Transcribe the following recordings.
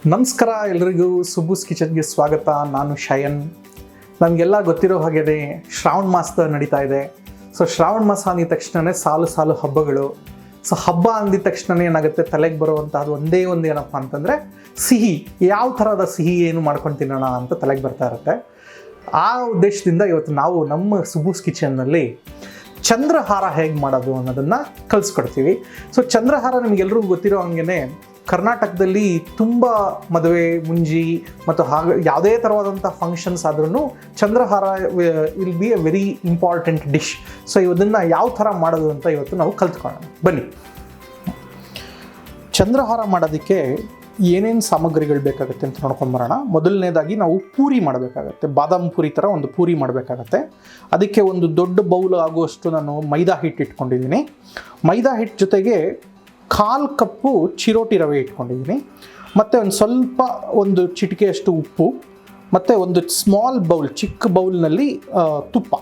ನಮಸ್ಕಾರ ಎಲ್ಲರಿಗೂ ಸುಬ್ಬುಸ್ ಕಿಚನ್ಗೆ ಸ್ವಾಗತ. ನಾನು ಶಯನ್. ನಮಗೆಲ್ಲ ಗೊತ್ತಿರೋ ಹಾಗೆ ಶ್ರಾವಣ ಮಾಸ ನಡೀತಾ ಇದೆ. ಸೊ ಶ್ರಾವಣ ಮಾಸ ಅಂದಿದ ತಕ್ಷಣವೇ ಸಾಲು ಸಾಲು ಹಬ್ಬಗಳು. ಸೊ ಹಬ್ಬ ಅಂದಿದ ತಕ್ಷಣವೇ ಏನಾಗುತ್ತೆ, ತಲೆಗೆ ಬರುವಂತಹದ್ದು ಒಂದೇ ಒಂದು ಏನಪ್ಪ ಅಂತಂದರೆ ಸಿಹಿ. ಯಾವ ಥರದ ಸಿಹಿ ಏನು ಮಾಡ್ಕೊಂಡು ತಿನ್ನೋಣ ಅಂತ ತಲೆಗೆ ಬರ್ತಾ ಇರುತ್ತೆ. ಆ ಉದ್ದೇಶದಿಂದ ಇವತ್ತು ನಾವು ನಮ್ಮ ಸುಬ್ಬುಸ್ ಕಿಚನ್ನಲ್ಲಿ ಚಂದ್ರಹಾರ ಹೇಗೆ ಮಾಡೋದು ಅನ್ನೋದನ್ನು ಕಲಿಸ್ಕೊಡ್ತೀವಿ. ಸೊ ಚಂದ್ರಹಾರ ನಿಮಗೆಲ್ಲರಿಗೂ ಗೊತ್ತಿರೋ ಹಾಗೇ ಕರ್ನಾಟಕದಲ್ಲಿ ತುಂಬ ಮದುವೆ ಮುಂಜಿ ಮತ್ತು ಹಾಗೆ ಯಾವುದೇ ಥರವಾದಂಥ ಫಂಕ್ಷನ್ಸ್ ಆದ್ರೂ Chandrahara will be a very important dish. So ಇದನ್ನು ಯಾವ ಥರ ಮಾಡೋದು ಅಂತ ಇವತ್ತು ನಾವು ಕಲ್ತ್ಕೊಳ್ಳೋಣ ಬನ್ನಿ. ಚಂದ್ರಹಾರ ಮಾಡೋದಕ್ಕೆ ಏನೇನು ಸಾಮಗ್ರಿಗಳು ಬೇಕಾಗುತ್ತೆ ಅಂತ ನೋಡ್ಕೊಂಬರೋಣ. ಮೊದಲನೇದಾಗಿ ನಾವು ಪೂರಿ ಮಾಡಬೇಕಾಗತ್ತೆ. ಬಾದಾಮ್ ಪೂರಿ ಥರ ಒಂದು ಪೂರಿ ಮಾಡಬೇಕಾಗತ್ತೆ. ಅದಕ್ಕೆ ಒಂದು ದೊಡ್ಡ ಬೌಲ್ ಆಗುವಷ್ಟು ನಾನು ಮೈದಾ ಹಿಟ್ಟು ಇಟ್ಕೊಂಡಿದ್ದೀನಿ. ಮೈದಾ ಹಿಟ್ಟು ಜೊತೆಗೆ 1/4 ಕಪ್ಪು ಚಿರೋಟಿ ರವೆ ಇಟ್ಕೊಂಡಿದ್ದೀನಿ. ಮತ್ತು ಒಂದು ಚಿಟಿಕೆಯಷ್ಟು ಉಪ್ಪು, ಮತ್ತು ಒಂದು ಸ್ಮಾಲ್ ಬೌಲ್, ಚಿಕ್ಕ ಬೌಲ್ನಲ್ಲಿ ತುಪ್ಪ.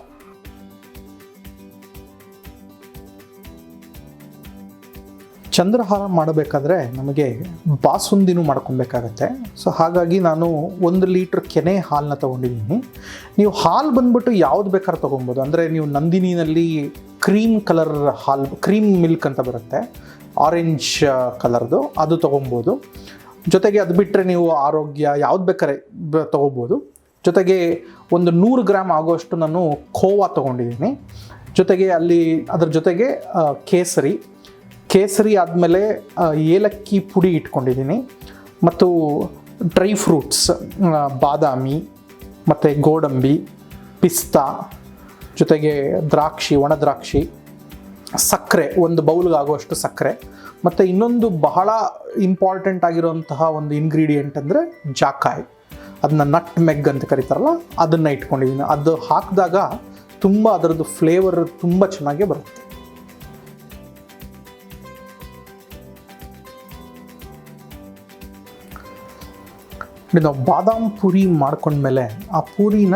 ಚಂದ್ರಹಾರ ಮಾಡಬೇಕಾದ್ರೆ ನಮಗೆ ಬಾಸುಂದಿನೂ ಮಾಡ್ಕೊಬೇಕಾಗತ್ತೆ. ಸೊ ಹಾಗಾಗಿ ನಾನು 1 ಲೀಟ್ರ್ ಕೆನೆ ಹಾಲನ್ನ ತೊಗೊಂಡಿದ್ದೀನಿ. ನೀವು ಹಾಲು ಬಂದ್ಬಿಟ್ಟು ಯಾವ್ದು ಬೇಕಾದ್ರೂ ತೊಗೊಬೋದು. ಅಂದರೆ ನೀವು ನಂದಿನಿನಲ್ಲಿ ಕ್ರೀಮ್ ಕಲರ್ ಹಾಲು, ಕ್ರೀಮ್ ಮಿಲ್ಕ್ ಅಂತ ಬರುತ್ತೆ, ಆರೆಂಜ್ ಕಲರ್ದು, ಅದು ತೊಗೊಬೋದು. ಜೊತೆಗೆ ಅದು ಬಿಟ್ಟರೆ ನೀವು ಆರೋಗ್ಯ ಯಾವ್ದು ಬೇಕಾದ್ರೆ ತೊಗೋಬೋದು. ಜೊತೆಗೆ ಒಂದು 100 ಗ್ರಾಮ್ ಆಗೋಷ್ಟು ನಾನು ಖೋವಾ ತೊಗೊಂಡಿದ್ದೀನಿ. ಜೊತೆಗೆ ಅದ್ರ ಜೊತೆಗೆ ಕೇಸರಿ ಆದಮೇಲೆ ಏಲಕ್ಕಿ ಪುಡಿ ಇಟ್ಕೊಂಡಿದ್ದೀನಿ. ಮತ್ತು ಡ್ರೈ ಫ್ರೂಟ್ಸ್, ಬಾದಾಮಿ ಮತ್ತು ಗೋಡಂಬಿ, ಪಿಸ್ತಾ, ಜೊತೆಗೆ ದ್ರಾಕ್ಷಿ, ಒಣ ದ್ರಾಕ್ಷಿ, ಸಕ್ಕರೆ, ಒಂದು ಬೌಲ್ಗೆ ಆಗುವಷ್ಟು ಸಕ್ಕರೆ, ಮತ್ತು ಇನ್ನೊಂದು ಬಹಳ ಇಂಪಾರ್ಟೆಂಟ್ ಆಗಿರುವಂತಹ ಒಂದು ಇಂಗ್ರೀಡಿಯೆಂಟ್ ಅಂದರೆ ಜಾಕಾಯ್, ಅದನ್ನ ನಟ್ಮೆಗ್ ಅಂತ ಕರೀತಾರಲ್ಲ, ಅದನ್ನು ಇಟ್ಕೊಂಡಿದ್ದೀನಿ. ಅದು ಹಾಕಿದಾಗ ತುಂಬ ಅದರದ್ದು ಫ್ಲೇವರ್ ತುಂಬ ಚೆನ್ನಾಗೇ ಬರುತ್ತೆ. ನಾವು ಬಾದಾಮ್ ಪೂರಿ ಮಾಡ್ಕೊಂಡ್ಮೇಲೆ ಆ ಪೂರಿನ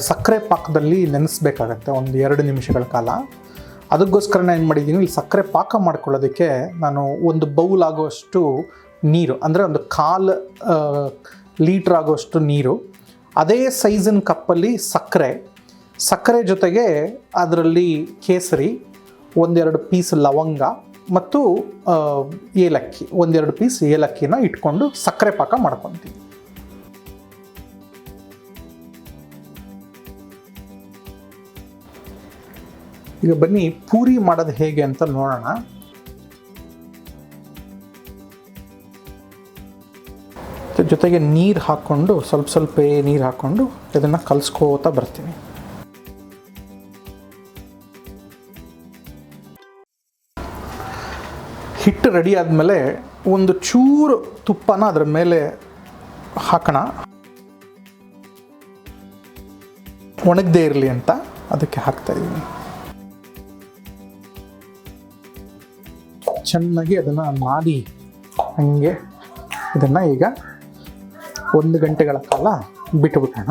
ಸಕ್ಕರೆ ಪಾಕದಲ್ಲಿ ನೆನೆಸ್ಬೇಕಾಗತ್ತೆ ಒಂದು 2 ನಿಮಿಷಗಳ ಕಾಲ. ಅದಕ್ಕೋಸ್ಕರ ನಾನು ಏನು ಮಾಡಿದ್ದೀನಿ, ಇಲ್ಲಿ ಸಕ್ಕರೆ ಪಾಕ ಮಾಡ್ಕೊಳ್ಳೋದಕ್ಕೆ ನಾನು ಒಂದು ಬೌಲ್ ಆಗುವಷ್ಟು ನೀರು, ಅಂದರೆ ಒಂದು 1/4 ಲೀಟ್ರ್ ಆಗುವಷ್ಟು ನೀರು, ಅದೇ ಸೈಜಿನ ಕಪ್ಪಲ್ಲಿ ಸಕ್ಕರೆ ಜೊತೆಗೆ ಅದರಲ್ಲಿ ಕೇಸರಿ, 1-2 ಪೀಸ್ ಲವಂಗ ಮತ್ತು ಏಲಕ್ಕಿ, 1-2 ಪೀಸ್ ಏಲಕ್ಕಿನ ಇಟ್ಕೊಂಡು ಸಕ್ಕರೆ ಪಾಕ ಮಾಡ್ಕೊತೀವಿ. ಈಗ ಬನ್ನಿ ಪೂರಿ ಮಾಡೋದು ಹೇಗೆ ಅಂತ ನೋಡೋಣ. ಜೊತೆಗೆ ನೀರು ಹಾಕ್ಕೊಂಡು ಸ್ವಲ್ಪ ನೀರು ಹಾಕ್ಕೊಂಡು ಇದನ್ನು ಕಲಿಸ್ಕೋತಾ ಬರ್ತೀನಿ. ಹಿಟ್ಟು ರೆಡಿ ಆದಮೇಲೆ ಒಂದು ಚೂರು ತುಪ್ಪನ ಅದರ ಮೇಲೆ ಹಾಕೋಣ, ಒಣಗದೇ ಇರಲಿ ಅಂತ ಅದಕ್ಕೆ ಹಾಕ್ತಾಯಿದ್ದೀನಿ. ಚೆನ್ನಾಗಿ ಅದನ್ನು ಮಾಡಿ ಹಾಗೆ ಇದನ್ನು ಈಗ 1 ಗಂಟೆಗಳ ಕಾಲ ಬಿಟ್ಟುಬಿಡೋಣ.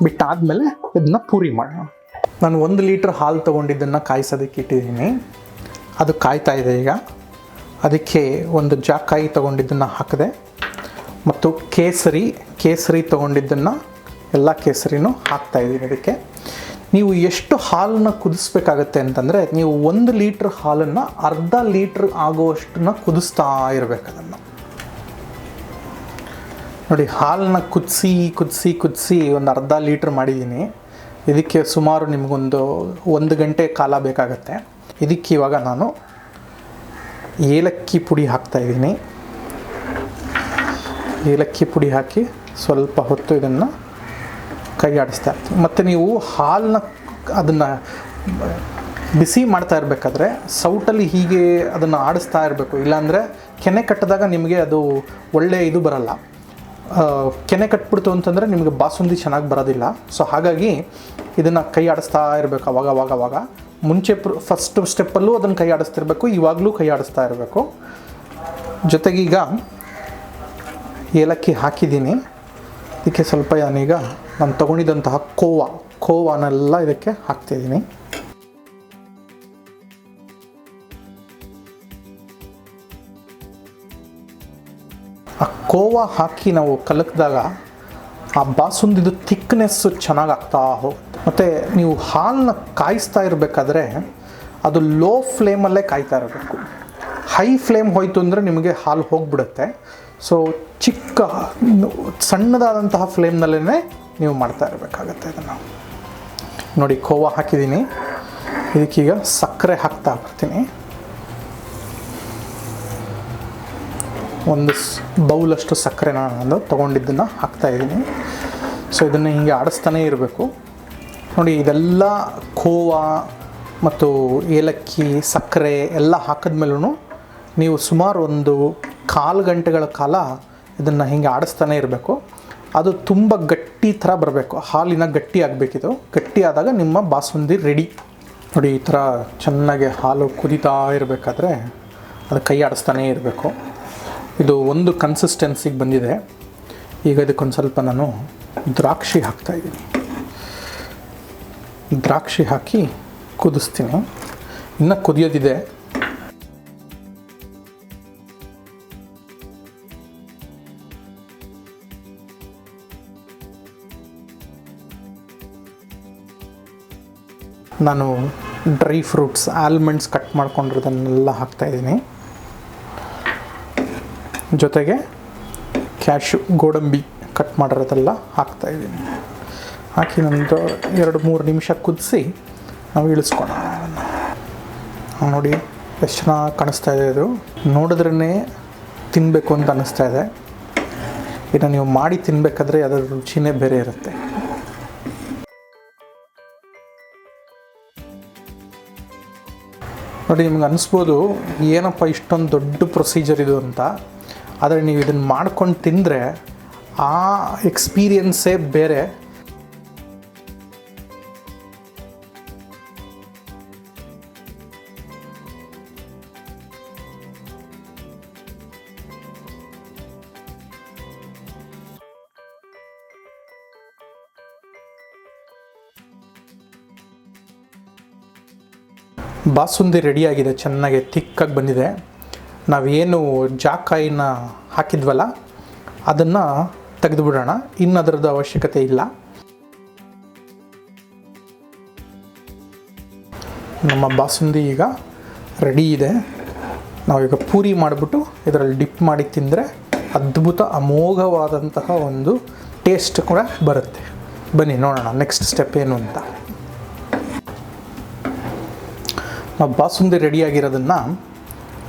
ಬಿಟ್ಟಾದಮೇಲೆ ಇದನ್ನು ಪೂರಿ ಮಾಡೋಣ. ನಾನು 1 ಲೀಟ್ರ್ ಹಾಲು ತೊಗೊಂಡಿದ್ದನ್ನು ಕಾಯಿಸೋದಕ್ಕೆ ಇಟ್ಟಿದ್ದೀನಿ. ಅದು ಕಾಯ್ತಾ ಇದೆ ಈಗ. ಅದಕ್ಕೆ ಒಂದು ಜಾಕಾಯಿ ತೊಗೊಂಡಿದ್ದನ್ನು ಹಾಕಿದೆ, ಮತ್ತು ಕೇಸರಿ ತೊಗೊಂಡಿದ್ದನ್ನು ಎಲ್ಲ ಕೇಸರಿನೂ ಹಾಕ್ತಾಯಿದ್ದೀನಿ. ಅದಕ್ಕೆ ನೀವು ಎಷ್ಟು ಹಾಲನ್ನು ಕುದಿಸ್ಬೇಕಾಗತ್ತೆ ಅಂತಂದರೆ, ನೀವು 1 ಲೀಟ್ರ್ ಹಾಲನ್ನು ಅರ್ಧ ಲೀಟ್ರ್ ಆಗುವಷ್ಟನ್ನು ಕುದಿಸ್ತಾ ಇರಬೇಕು. ಅದನ್ನು ನೋಡಿ, ಹಾಲನ್ನ ಕುದಿಸಿ ಒಂದು ಅರ್ಧ ಲೀಟ್ರ್ ಮಾಡಿದ್ದೀನಿ. ಇದಕ್ಕೆ ಸುಮಾರು ನಿಮಗೊಂದು 1 ಗಂಟೆ ಕಾಲ ಬೇಕಾಗತ್ತೆ. ಇದಕ್ಕೆ ಇವಾಗ ನಾನು ಏಲಕ್ಕಿ ಪುಡಿ ಹಾಕ್ತಾಯಿದ್ದೀನಿ. ಏಲಕ್ಕಿ ಪುಡಿ ಹಾಕಿ ಸ್ವಲ್ಪ ಹೊತ್ತು ಇದನ್ನು ಕೈ ಆಡಿಸ್ತಾ ಇರ್ತೀವಿ. ಮತ್ತು ನೀವು ಹಾಲನ್ನ ಅದನ್ನು ಬಿಸಿ ಮಾಡ್ತಾ ಇರಬೇಕಾದ್ರೆ ಸೌಟಲ್ಲಿ ಹೀಗೆ ಅದನ್ನು ಆಡಿಸ್ತಾ ಇರಬೇಕು. ಇಲ್ಲಾಂದರೆ ಕೆನೆ ಕಟ್ಟಿದಾಗ ನಿಮಗೆ ಅದು ಒಳ್ಳೆಯ ಇದು ಬರಲ್ಲ. ಕೆನೆ ಕಟ್ಬಿಡ್ತು ಅಂತಂದರೆ ನಿಮಗೆ ಬಾಸುಂದಿ ಚೆನ್ನಾಗಿ ಬರೋದಿಲ್ಲ. ಸೊ ಹಾಗಾಗಿ ಇದನ್ನು ಕೈ ಆಡಿಸ್ತಾ ಇರಬೇಕು ಅವಾಗ. ಮುಂಚೆ ಫಸ್ಟ್ ಸ್ಟೆಪ್ಪಲ್ಲೂ ಅದನ್ನು ಕೈ ಆಡಿಸ್ತಿರ್ಬೇಕು, ಇವಾಗಲೂ ಕೈ ಆಡಿಸ್ತಾ ಇರಬೇಕು. ಜೊತೆಗೀಗ ಏಲಕ್ಕಿ ಹಾಕಿದ್ದೀನಿ. ಇದಕ್ಕೆ ಸ್ವಲ್ಪ ನಾನು ತೊಗೊಂಡಿದ್ದಂತಹ ಖೋವಾನೆಲ್ಲ ಇದಕ್ಕೆ ಹಾಕ್ತಿದ್ದೀನಿ. ಆ ಕೋವಾ ಹಾಕಿ ನಾವು ಕಲಕಿದಾಗ ಆ ಬಾಸುಂದಿದು ಥಿಕ್ನೆಸ್ಸು ಚೆನ್ನಾಗಿ ಆಗ್ತಾ ಹೋಗುತ್ತೆ. ಮತ್ತು ನೀವು ಹಾಲನ್ನ ಕಾಯಿಸ್ತಾ ಇರಬೇಕಾದ್ರೆ ಅದು ಲೋ ಫ್ಲೇಮಲ್ಲೇ ಕಾಯ್ತಾ ಇರಬೇಕು. ಹೈ ಫ್ಲೇಮ್ ಹೋಯಿತು ಅಂದರೆ ನಿಮಗೆ ಹಾಲು ಹೋಗಿಬಿಡುತ್ತೆ. ಸೊ ಚಿಕ್ಕ ಸಣ್ಣದಾದಂತಹ ಫ್ಲೇಮ್ನಲ್ಲೇ ನೀವು ಮಾಡ್ತಾ ಇರಬೇಕಾಗತ್ತೆ ಇದನ್ನು. ನೋಡಿ, ಕೋವಾ ಹಾಕಿದ್ದೀನಿ. ಇದಕ್ಕೀಗ ಸಕ್ಕರೆ ಹಾಕ್ತಾ ಬರ್ತೀನಿ. ಒಂದು ಬೌಲಷ್ಟು ಸಕ್ಕರೆ ನಾನು ತೊಗೊಂಡಿದ್ದನ್ನು ಹಾಕ್ತಾಯಿದ್ದೀನಿ. ಸೊ ಇದನ್ನು ಹೀಗೆ ಆಡಿಸ್ತಾನೇ ಇರಬೇಕು. ನೋಡಿ, ಇದೆಲ್ಲ ಖೋವಾ ಮತ್ತು ಏಲಕ್ಕಿ ಸಕ್ಕರೆ ಎಲ್ಲ ಹಾಕಿದ್ಮೇಲೂ ನೀವು ಸುಮಾರು ಒಂದು 1/4 ಗಂಟೆಗಳ ಕಾಲ ಇದನ್ನು ಹೀಗೆ ಆಡಿಸ್ತಾನೇ ಇರಬೇಕು. ಅದು ತುಂಬ ಗಟ್ಟಿ ಥರ ಬರಬೇಕು, ಹಾಲಿನ ಗಟ್ಟಿ ಆಗಬೇಕಿದು. ಗಟ್ಟಿ ಆದಾಗ ನಿಮ್ಮ ಬಾಸುಂದಿ ರೆಡಿ. ನೋಡಿ, ಈ ಥರ ಚೆನ್ನಾಗಿ ಹಾಲು ಕುದೀತಾ ಇರಬೇಕಾದ್ರೆ ಅದು ಕೈ ಆಡಿಸ್ತಾನೇ ಇರಬೇಕು. ಇದು ಒಂದು ಕನ್ಸಿಸ್ಟೆನ್ಸಿಗೆ ಬಂದಿದೆ. ಈಗ ಇದಕ್ಕೊಂದು ಸ್ವಲ್ಪ ನಾನು ದ್ರಾಕ್ಷಿ ಹಾಕ್ತಾಯಿದ್ದೀನಿ. ದ್ರಾಕ್ಷಿ ಹಾಕಿ ಕುದಿಸ್ತೀನಿ. ಇನ್ನು ಕುದಿಯೋದಿದೆ. ನಾನು ಡ್ರೈ ಫ್ರೂಟ್ಸ್ ಆಲ್ಮಂಡ್ಸ್ ಕಟ್ ಮಾಡ್ಕೊಂಡಿರೋದನ್ನೆಲ್ಲ ಹಾಕ್ತಾಯಿದ್ದೀನಿ. ಜೊತೆಗೆ ಕ್ಯಾಶ್ಯೂ ಗೋಡಂಬಿ ಕಟ್ ಮಾಡಿರೋದೆಲ್ಲ ಹಾಕ್ತಾಯಿದ್ದೀನಿ. ಹಾಕಿ ಒಂದು 2-3 ನಿಮಿಷ ಕುದಿಸಿ ನಾವು ಇಳಿಸ್ಕೊಳ್ಳೋಣ. ನೋಡಿ, ಎಷ್ಟು ಚೆನ್ನಾಗಿ ಕಾಣಿಸ್ತಾ ಇದೆ. ಇದು ನೋಡಿದ್ರೇ ತಿನ್ನಬೇಕು ಅಂತ ಅನ್ನಿಸ್ತಾ ಇದೆ. ಇನ್ನು ನೀವು ಮಾಡಿ ತಿನ್ನಬೇಕಾದ್ರೆ ಅದರ ರುಚಿನೇ ಬೇರೆ ಇರುತ್ತೆ. ನೋಡಿ, ನಿಮ್ಗೆ ಅನಿಸ್ಬೋದು ಏನಪ್ಪ ಇಷ್ಟೊಂದು ದೊಡ್ಡ ಪ್ರೊಸೀಜರ್ ಇದು ಅಂತ. ಆದರೆ ನೀವು ಇದನ್ನು ಮಾಡ್ಕೊಂಡು ತಿಂದರೆ ಆ ಎಕ್ಸ್ಪೀರಿಯನ್ಸೇ ಬೇರೆ. ಬಾಸುಂದಿ ರೆಡಿಯಾಗಿದೆ, ಚೆನ್ನಾಗಿ ತಿಕ್ಕಾಗಿ ಬಂದಿದೆ. ನಾವೇನು ಜಾಕಾಯಿನ ಹಾಕಿದ್ವಲ್ಲ ಅದನ್ನು ತೆಗೆದುಬಿಡೋಣ. ಇನ್ನು ಅದರದ್ದು ಅವಶ್ಯಕತೆ ಇಲ್ಲ. ನಮ್ಮ ಬಾಸುಂದಿ ಈಗ ರೆಡಿ ಇದೆ. ನಾವೀಗ ಪೂರಿ ಮಾಡಿಬಿಟ್ಟು ಇದರಲ್ಲಿ ಡಿಪ್ ಮಾಡಿ ತಿಂದರೆ ಅದ್ಭುತ ಅಮೋಘವಾದಂತಹ ಒಂದು ಟೇಸ್ಟ್ ಕೂಡ ಬರುತ್ತೆ. ಬನ್ನಿ ನೋಡೋಣ ನೆಕ್ಸ್ಟ್ ಸ್ಟೆಪ್ ಏನು ಅಂತ. ನಾವು ಬಾಸುಂದಿ ರೆಡಿಯಾಗಿರೋದನ್ನು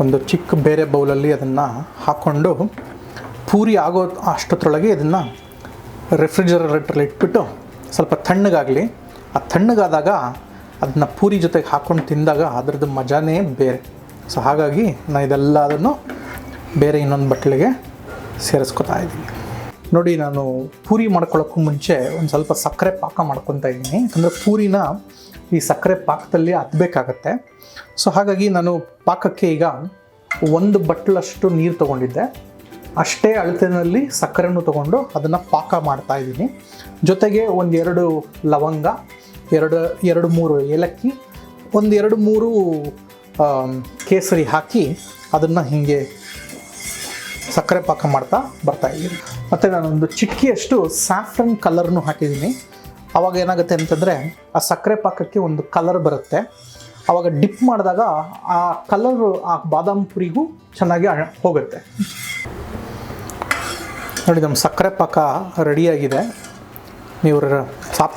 ಒಂದು ಚಿಕ್ಕ ಬೇರೆ ಬೌಲಲ್ಲಿ ಅದನ್ನು ಹಾಕ್ಕೊಂಡು ಪೂರಿ ಆಗೋ ಅಷ್ಟೊತ್ತರೊಳಗೆ ಇದನ್ನು ರೆಫ್ರಿಜರೇಟ್ರಲ್ಲಿ ಇಟ್ಬಿಟ್ಟು ಸ್ವಲ್ಪ ತಣ್ಣಗಾಗಲಿ. ಆ ತಣ್ಣಗಾದಾಗ ಅದನ್ನು ಪೂರಿ ಜೊತೆಗೆ ಹಾಕ್ಕೊಂಡು ತಿಂದಾಗ ಅದರದ್ದು ಮಜಾನೇ ಬೇರೆ. ಸೊ ಹಾಗಾಗಿ ನಾನು ಇದೆಲ್ಲದನ್ನು ಬೇರೆ ಇನ್ನೊಂದು ಬಟ್ಲಿಗೆ ಸೇರಿಸ್ಕೊತಾ ಇದ್ದೀನಿ. ನೋಡಿ, ನಾನು ಪೂರಿ ಮಾಡ್ಕೊಳ್ಳೋಕ್ಕೂ ಮುಂಚೆ ಒಂದು ಸ್ವಲ್ಪ ಸಕ್ಕರೆ ಪಾಕ ಮಾಡ್ಕೊತಾ ಇದ್ದೀನಿ. ಯಾಕಂದರೆ ಪೂರಿನ ಈ ಸಕ್ಕರೆ ಪಾಕದಲ್ಲಿ ಹತ್ತಬೇಕಾಗತ್ತೆ. ಸೊ ಹಾಗಾಗಿ ನಾನು ಪಾಕಕ್ಕೆ ಈಗ 1 ಬಟ್ಲಷ್ಟು ನೀರು ತೊಗೊಂಡಿದ್ದೆ. ಅಷ್ಟೇ ಅಳತೆಯಲ್ಲಿ ಸಕ್ಕರೆನೂ ತೊಗೊಂಡು ಅದನ್ನು ಪಾಕ ಮಾಡ್ತಾಯಿದ್ದೀನಿ. ಜೊತೆಗೆ 1-2 ಲವಂಗ, 2-3 ಏಲಕ್ಕಿ, 1-2-3 ಕೇಸರಿ ಹಾಕಿ ಅದನ್ನು ಹೀಗೆ ಸಕ್ಕರೆ ಪಾಕ ಮಾಡ್ತಾ ಬರ್ತಾಯಿದ್ದೀನಿ. ಮತ್ತು ನಾನೊಂದು ಚಿಕ್ಕಿಯಷ್ಟು ಸ್ಯಾಫ್ರನ್ ಕಲರ್ನು ಹಾಕಿದ್ದೀನಿ. ಆವಾಗ ಏನಾಗುತ್ತೆ ಅಂತಂದರೆ ಆ ಸಕ್ಕರೆ ಪಾಕಕ್ಕೆ ಒಂದು ಕಲರ್ ಬರುತ್ತೆ. ಆವಾಗ ಡಿಪ್ ಮಾಡಿದಾಗ ಆ ಕಲರು ಆ ಬಾದಾಮ್ ಪುರಿಗೂ ಚೆನ್ನಾಗಿ ಹೋಗುತ್ತೆ. ನೋಡಿ, ನಮ್ಮ ಸಕ್ಕರೆ ಪಾಕ ರೆಡಿಯಾಗಿದೆ. ನೀವು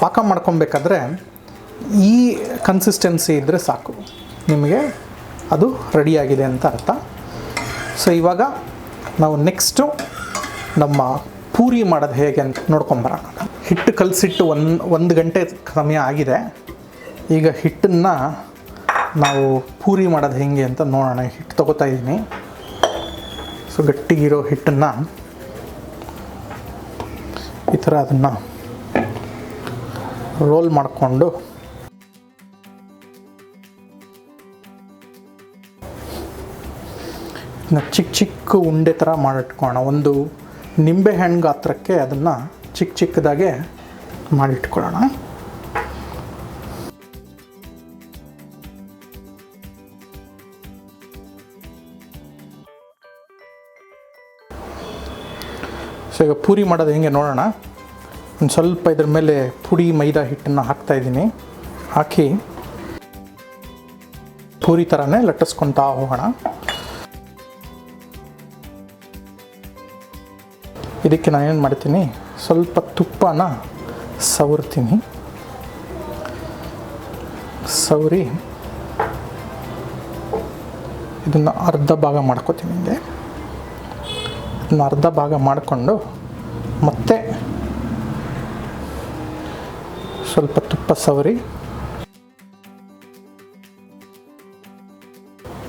ಪಾಕ ಮಾಡ್ಕೊಬೇಕಾದ್ರೆ ಈ ಕನ್ಸಿಸ್ಟೆನ್ಸಿ ಇದ್ದರೆ ಸಾಕು, ನಿಮಗೆ ಅದು ರೆಡಿಯಾಗಿದೆ ಅಂತ ಅರ್ಥ. ಸೊ ಇವಾಗ ನಾವು ನೆಕ್ಸ್ಟು ನಮ್ಮ ಪೂರಿ ಮಾಡೋದು ಹೇಗೆ ಅಂತ ನೋಡ್ಕೊಂಬರೋಣ. ಹಿಟ್ಟು ಕಲಸಿಟ್ಟು 1 ಗಂಟೆ ಸಮಯ ಆಗಿದೆ. ಈಗ ಹಿಟ್ಟನ್ನು ನಾವು ಪೂರಿ ಮಾಡೋದು ಹೇಗೆ ಅಂತ ನೋಡೋಣ. ಹಿಟ್ಟು ತೊಗೋತಾ ಇದ್ದೀನಿ. ಸೊ ಗಟ್ಟಿಗಿರೋ ಹಿಟ್ಟನ್ನು ಈ ಥರ ಅದನ್ನು ರೋಲ್ ಮಾಡಿಕೊಂಡು ಚಿಕ್ಕ ಚಿಕ್ಕ ಉಂಡೆ ಥರ ಮಾಡಿಟ್ಕೊಳ್ಳೋಣ. ಒಂದು ನಿಂಬೆಹಣ್ಣು ಗಾತ್ರಕ್ಕೆ ಅದನ್ನು ಚಿಕ್ಕ ಚಿಕ್ಕದಾಗೆ ಮಾಡಿಟ್ಕೊಳ್ಳೋಣ. ಈಗ ಪೂರಿ ಮಾಡೋದು ಹೆಂಗೆ ನೋಡೋಣ. ಒಂದು ಸ್ವಲ್ಪ ಇದ್ರ ಮೇಲೆ ಪುಡಿ ಮೈದಾ ಹಿಟ್ಟನ್ನು ಹಾಕ್ತಾಯಿದ್ದೀನಿ. ಹಾಕಿ ಪೂರಿ ಥರನೇ ಲಟ್ಟಿಸ್ಕೊತಾ ಹೋಗೋಣ. ಇದಕ್ಕೆ ನಾನೇನು ಮಾಡ್ತೀನಿ, ಸ್ವಲ್ಪ ತುಪ್ಪನ ಸವರ್ತೀನಿ. ಸವರಿ ಇದನ್ನು ಅರ್ಧ ಭಾಗ ಮಾಡ್ಕೋತೀನಿ. ಹಿಂಗೆ ಇದನ್ನು ಅರ್ಧ ಭಾಗ ಮಾಡಿಕೊಂಡು ಮತ್ತೆ ಸ್ವಲ್ಪ ತುಪ್ಪ ಸವರಿ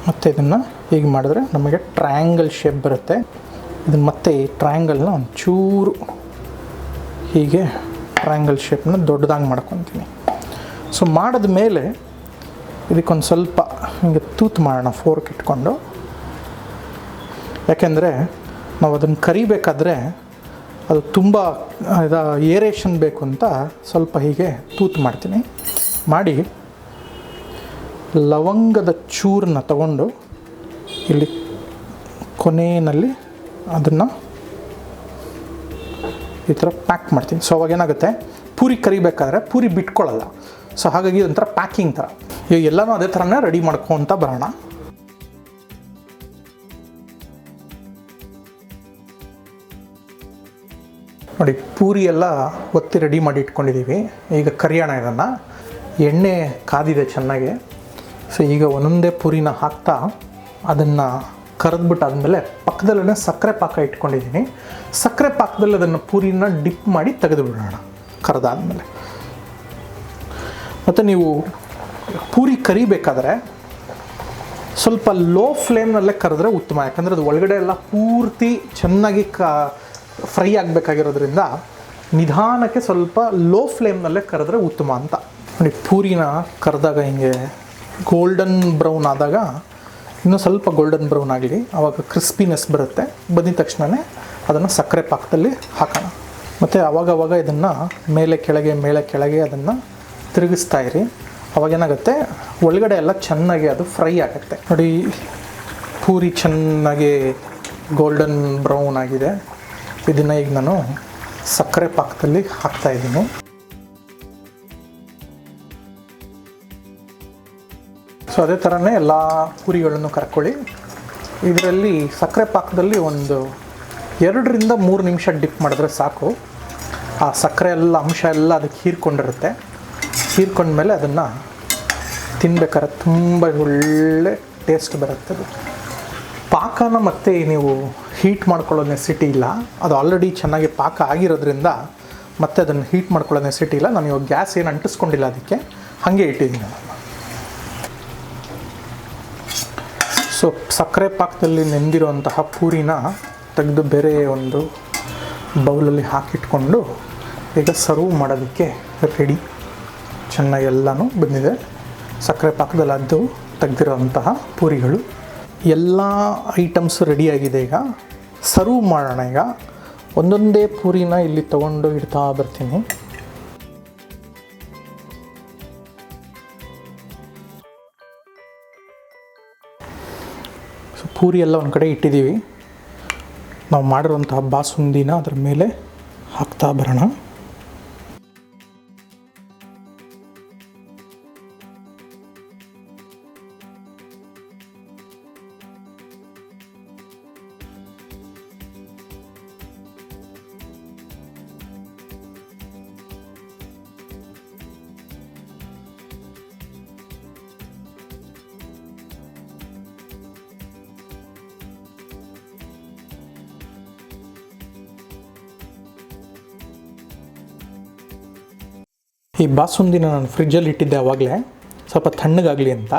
ಮತ್ತು ಇದನ್ನು ಹೀಗೆ ಮಾಡಿದ್ರೆ ನಮಗೆ ಟ್ರಯಾಂಗಲ್ ಶೇಪ್ ಬರುತ್ತೆ. ಇದನ್ನು ಮತ್ತೆ ಈ ಟ್ರಯಾಂಗಲ್ನ ಒಂಚೂರು ಹೀಗೆ ಟ್ರಯಾಂಗಲ್ ಶೇಪ್ನ ದೊಡ್ಡದಾಗಿ ಮಾಡ್ಕೊತೀನಿ. ಸೊ ಮಾಡಿದ ಮೇಲೆ ಇದಕ್ಕೊಂದು ಸ್ವಲ್ಪ ಹಿಂಗೆ ತೂತು ಮಾಡೋಣ ಫೋರ್ಕ್ ಇಟ್ಕೊಂಡು. ಯಾಕೆಂದರೆ ನಾವು ಅದನ್ನು ಕರಿಬೇಕಾದ್ರೆ ಅದು ತುಂಬ ಏರೇಷನ್ ಬೇಕು ಅಂತ ಸ್ವಲ್ಪ ಹೀಗೆ ತೂತು ಮಾಡ್ತೀನಿ. ಮಾಡಿ ಲವಂಗದ ಚೂರನ್ನ ತಗೊಂಡು ಇಲ್ಲಿ ಕೊನೆಯಲ್ಲಿ ಅದನ್ನು ಈ ಥರ ಪ್ಯಾಕ್ ಮಾಡ್ತೀನಿ. ಸೊ ಅವಾಗ ಏನಾಗುತ್ತೆ, ಪೂರಿ ಕರಿಬೇಕಾದ್ರೆ ಪೂರಿ ಬಿಟ್ಕೊಳ್ಳಲ್ಲ. ಸೊ ಹಾಗಾಗಿ ಒಂಥರ ಪ್ಯಾಕಿಂಗ್ ಥರ. ಈಗ ಎಲ್ಲನೂ ಅದೇ ಥರನೇ ರೆಡಿ ಮಾಡ್ಕೊತ ಬರೋಣ. ನೋಡಿ, ಪೂರಿ ಎಲ್ಲ ಒತ್ತಿ ರೆಡಿ ಮಾಡಿ ಇಟ್ಕೊಂಡಿದ್ದೀವಿ. ಈಗ ಕರಿಯೋಣ ಇದನ್ನು. ಎಣ್ಣೆ ಕಾದಿದೆ ಚೆನ್ನಾಗಿ. ಸೊ ಈಗ ಒಂದೊಂದೇ ಪೂರಿನ ಹಾಕ್ತಾ ಅದನ್ನು ಕರೆದ್ಬಿಟ್ಟಾದ್ಮೇಲೆ ಪಕ್ಕದಲ್ಲೇ ಸಕ್ಕರೆ ಪಾಕ ಇಟ್ಕೊಂಡಿದ್ದೀನಿ. ಸಕ್ಕರೆ ಪಾಕದಲ್ಲಿ ಅದನ್ನು ಪೂರಿನ ಡಿಪ್ ಮಾಡಿ ತೆಗೆದು ಬಿಡೋಣ ಕರೆದಾದ್ಮೇಲೆ. ಮತ್ತು ನೀವು ಪೂರಿ ಕರಿಬೇಕಾದ್ರೆ ಸ್ವಲ್ಪ ಲೋ ಫ್ಲೇಮ್ನಲ್ಲೇ ಕರೆದ್ರೆ ಉತ್ತಮ. ಯಾಕಂದರೆ ಅದು ಒಳಗಡೆ ಎಲ್ಲ ಪೂರ್ತಿ ಚೆನ್ನಾಗಿ ಫ್ರೈ ಆಗಬೇಕಾಗಿರೋದ್ರಿಂದ ನಿಧಾನಕ್ಕೆ ಸ್ವಲ್ಪ ಲೋ ಫ್ಲೇಮ್ನಲ್ಲೇ ಕರೆದ್ರೆ ಉತ್ತಮ ಅಂತ. ನೋಡಿ, ಪೂರಿನ ಕರೆದಾಗ ಹಿಂಗೆ ಗೋಲ್ಡನ್ ಬ್ರೌನ್ ಆದಾಗ ಇನ್ನೂ ಸ್ವಲ್ಪ ಗೋಲ್ಡನ್ ಬ್ರೌನ್ ಆಗಲಿ, ಆವಾಗ ಕ್ರಿಸ್ಪಿನೆಸ್ ಬರುತ್ತೆ. ಬಂದಿದ ತಕ್ಷಣವೇ ಅದನ್ನು ಸಕ್ಕರೆ ಪಾಕದಲ್ಲಿ ಹಾಕೋಣ. ಮತ್ತು ಆವಾಗವಾಗ ಇದನ್ನು ಮೇಲೆ ಕೆಳಗೆ ಅದನ್ನು ತಿರುಗಿಸ್ತಾ ಇರಿ. ಅವಾಗೇನಾಗುತ್ತೆ, ಒಳಗಡೆ ಎಲ್ಲ ಚೆನ್ನಾಗಿ ಅದು ಫ್ರೈ ಆಗುತ್ತೆ. ನೋಡಿ, ಪೂರಿ ಚೆನ್ನಾಗಿ ಗೋಲ್ಡನ್ ಬ್ರೌನ್ ಆಗಿದೆ. ಇದನ್ನು ಈಗ ನಾನು ಸಕ್ಕರೆ ಪಾಕದಲ್ಲಿ ಹಾಕ್ತಾಯಿದ್ದೀನಿ. ಸೊ ಅದೇ ಥರನೇ ಎಲ್ಲ ಪೂರಿಗಳನ್ನು ಕರ್ಕೊಳ್ಳಿ. ಇದರಲ್ಲಿ ಸಕ್ಕರೆ ಪಾಕದಲ್ಲಿ ಒಂದು 2-3 ನಿಮಿಷ ಡಿಪ್ ಮಾಡಿದ್ರೆ ಸಾಕು. ಆ ಸಕ್ಕರೆ ಎಲ್ಲ ಅಂಶ ಎಲ್ಲ ಅದಕ್ಕೆ ಹೀರ್ಕೊಂಡಿರುತ್ತೆ. ಹೀರ್ಕೊಂಡ್ಮೇಲೆ ಅದನ್ನು ತಿನ್ಬೇಕಾದ್ರೆ ತುಂಬ ಒಳ್ಳೆ ಟೇಸ್ಟ್ ಬರುತ್ತೆ. ಅದು ಪಾಕನ ಮತ್ತೆ ನೀವು ಹೀಟ್ ಮಾಡ್ಕೊಳ್ಳೋ ನೆಸಿಟಿ ಇಲ್ಲ. ಅದು ಆಲ್ರೆಡಿ ಚೆನ್ನಾಗಿ ಪಾಕ ಆಗಿರೋದ್ರಿಂದ ಮತ್ತೆ ಅದನ್ನು ಹೀಟ್ ಮಾಡ್ಕೊಳ್ಳೋ ನೆಸಿಟಿ ಇಲ್ಲ. ನಾನು ಇವಾಗ ಗ್ಯಾಸ್ ಏನು ಅಂಟಿಸ್ಕೊಂಡಿಲ್ಲ, ಅದಕ್ಕೆ ಹಾಗೆ ಇಟ್ಟಿದ್ದೀನಿ ನಾನು. ಸೊ ಸಕ್ಕರೆ ಪಾಕದಲ್ಲಿ ನೆಂದಿರುವಂತಹ ಪೂರಿನ ತೆಗೆದು ಬೇರೆ ಒಂದು ಬೌಲಲ್ಲಿ ಹಾಕಿಟ್ಕೊಂಡು ಈಗ ಸರ್ವ್ ಮಾಡೋದಕ್ಕೆ ರೆಡಿ. ಚೆನ್ನಾಗಿ ಎಲ್ಲನೂ ಬಂದಿದೆ. ಸಕ್ಕರೆ ಪಾಕದಲ್ಲಿ ಅದು ತೆಗೆದಿರೋಂತಹ ಪೂರಿಗಳು ಎಲ್ಲ ಐಟಮ್ಸ್ ರೆಡಿಯಾಗಿದೆ. ಈಗ ಸರ್ವ್ ಮಾಡೋಣ. ಈಗ ಒಂದೊಂದೇ ಪೂರಿನ ಇಲ್ಲಿ ತೊಗೊಂಡು ಇಡ್ತಾ ಬರ್ತೀನಿ. ಸೊ ಪೂರಿ ಎಲ್ಲ ಒಂದು ಕಡೆ ಇಟ್ಟಿದ್ದೀವಿ. ನಾವು ಮಾಡಿರುವಂತಹ ಬಾಸುಂದಿನ ಅದರ ಮೇಲೆ ಹಾಕ್ತಾ ಬರೋಣ. ಈ ಬಾಸುಂದಿನ ನಾನು ಫ್ರಿಜ್ಜಲ್ಲಿ ಇಟ್ಟಿದ್ದೆ ಆವಾಗಲೇ, ಸ್ವಲ್ಪ ತಣ್ಣಗಾಗಲಿ ಅಂತ.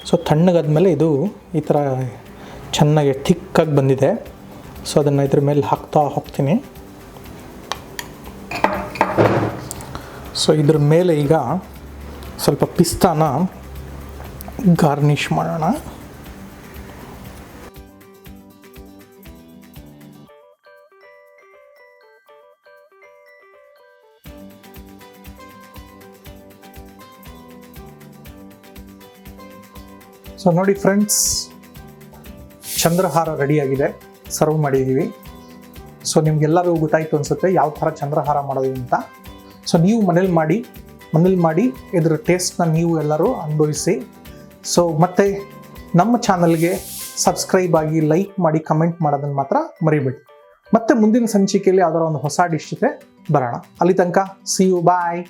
ಸೊ ತಣ್ಣಗಾದ್ಮೇಲೆ ಇದು ಈ ಥರ ಚೆನ್ನಾಗಿ ಥಿಕ್ಕಾಗಿ ಬಂದಿದೆ. ಸೊ ಅದನ್ನು ಇದ್ರ ಮೇಲೆ ಹಾಕ್ತಾ ಹೋಗ್ತೀನಿ. ಸೊ ಇದ್ರ ಮೇಲೆ ಈಗ ಸ್ವಲ್ಪ ಪಿಸ್ತಾನ ಗಾರ್ನಿಷ್ ಮಾಡೋಣ. ಸೊ ನೋಡಿ ಫ್ರೆಂಡ್ಸ್, ಚಂದ್ರಹಾರ ರೆಡಿಯಾಗಿದೆ. ಸರ್ವ್ ಮಾಡಿದ್ದೀವಿ. ಸೊ ನಿಮ್ಗೆಲ್ಲರಿಗೂ ಗೊತ್ತಾಯ್ತು ಅನಿಸುತ್ತೆ ಯಾವ ಥರ ಚಂದ್ರಹಾರ ಮಾಡೋದು ಅಂತ. ಸೊ ನೀವು ಮನೇಲಿ ಮಾಡಿ ಇದರ ಟೇಸ್ಟ್ನ ನೀವು ಎಲ್ಲರೂ ಅನುಭವಿಸಿ. ಸೊ ಮತ್ತೆ ನಮ್ಮ ಚಾನಲ್ಗೆ ಸಬ್ಸ್ಕ್ರೈಬ್ ಆಗಿ, ಲೈಕ್ ಮಾಡಿ, ಕಮೆಂಟ್ ಮಾಡೋದನ್ನು ಮಾತ್ರ ಮರಿಬೇಡಿ. ಮತ್ತೆ ಮುಂದಿನ ಸಂಚಿಕೆಯಲ್ಲಿ ಯಾವುದಾರ ಒಂದು ಹೊಸ ಡಿಶ್ ಜೊತೆ ಬರೋಣ. ಅಲ್ಲಿ ತನಕ ಸಿ ಯು, ಬಾಯ್.